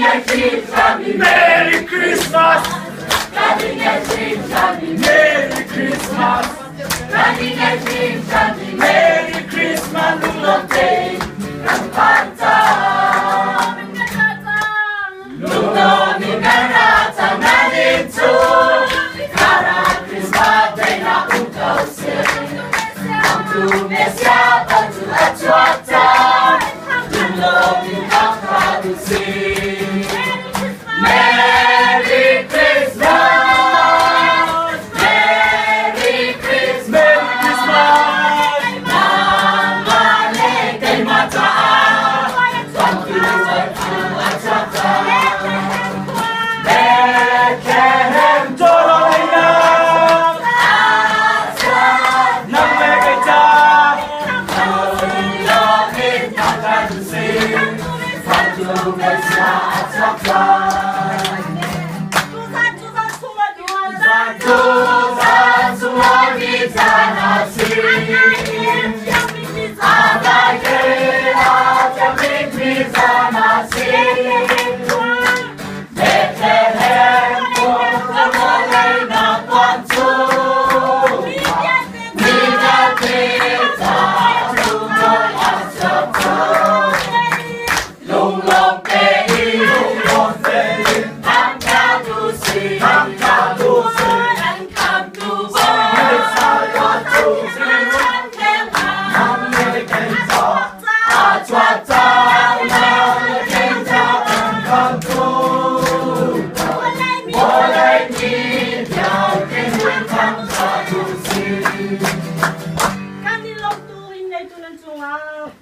Merry Christmas! Merry Christmas! Merry Christmas! Lulong day ng kanta. Lulong inarata na nito. Karang Christmas day na ukasin. Ang tumesya patu-atuata. Lulong inang kadusin. Merry Christmas! Merry Christmas! Merry Christmas! Namale kay mataan. Pagtuwat-tuwat-saka. Bethlehem Doroy na. Asad ng Megayta. Tulongin ang kadusin. Pagtuwat sa at-saka. Tuhan semua kita nasib. Ada gerak yang bisa nasib. Bethlehem pun mulai nampak tu. Bila kita tunggu asap. Long long pei, angkat dusi, angkat dusi.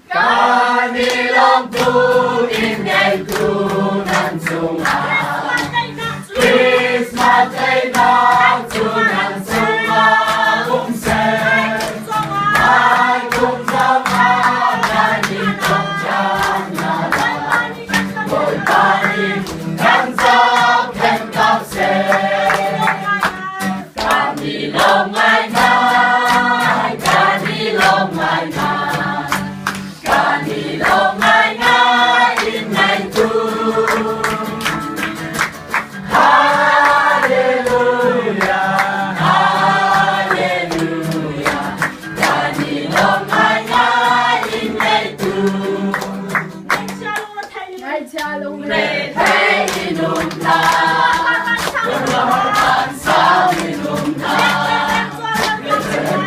Kanilong tuin ngay tunan sunga. Christmas day nang tunan sunga umsen. Ay kung sama ganitong jangalan. Boy paring kansok ken kapsen. Kanilong ngay ngay, kanilong ngay ngay. Kanilong ngay ngay in ngay tu. Hallelujah, hallelujah. Kanilong ngay ngay in ngay tu. Red hay inumna, berlahan sa inumna.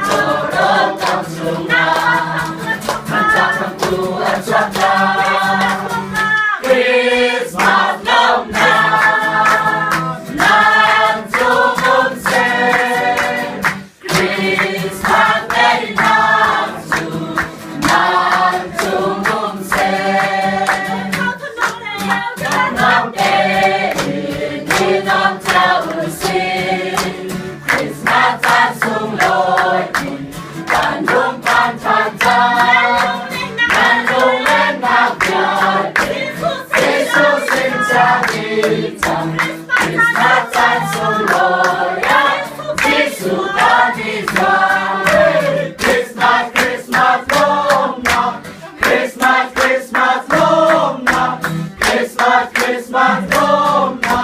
Turun ang sunga. Christmas long na nang tumumsen. Christmas day nang tumumsen. Nang day ninong tausin. Christmas at sungloy Bandung pantantang. Jesus in Janitang, Christmas at Soloya, Jesus Danizan. Christmas, Christmas long na, Christmas, Christmas long na, Christmas, Christmas long na.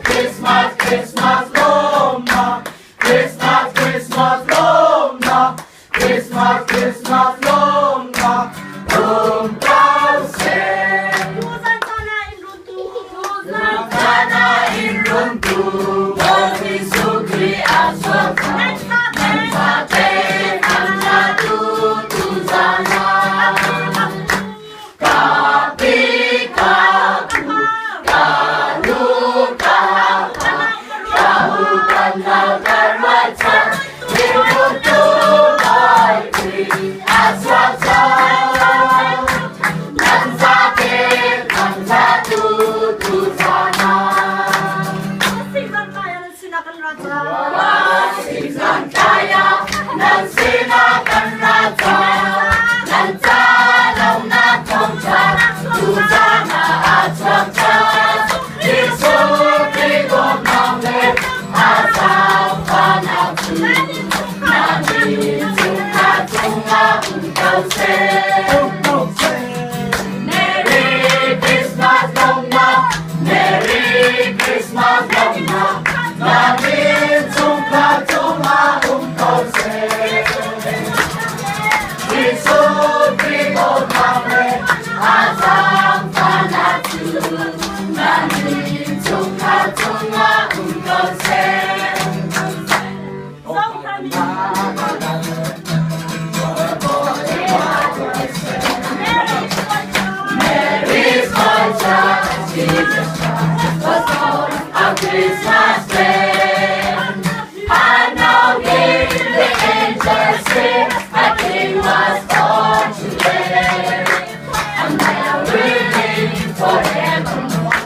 Christmas, Christmas long na, Christmas, Christmas long na, Christmas, Christmas long na. 그리고 밤에 항상 반하주 나는 종아 종아 운전세 Mary's my child, Jesus Christ was born on Christmas Day. I know Him, the angels sing, a King was born today. And now we're living forevermore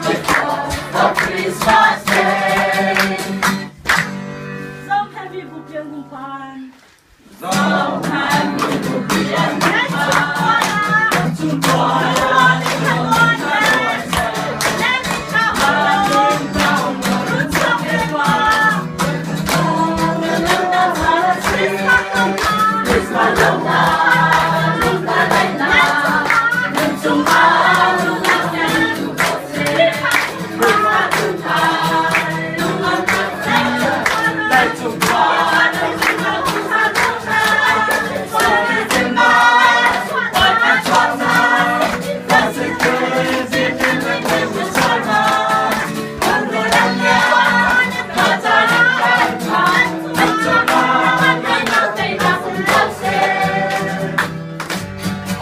because of Christmas Day. Song Happy Bukian Kumpan. Song Happy Bukian Kumpan.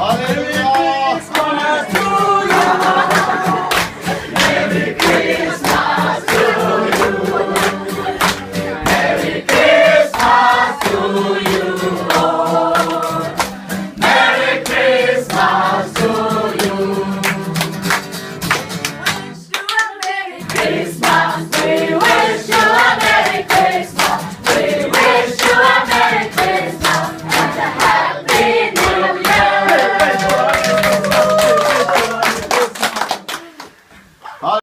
Hallelujah.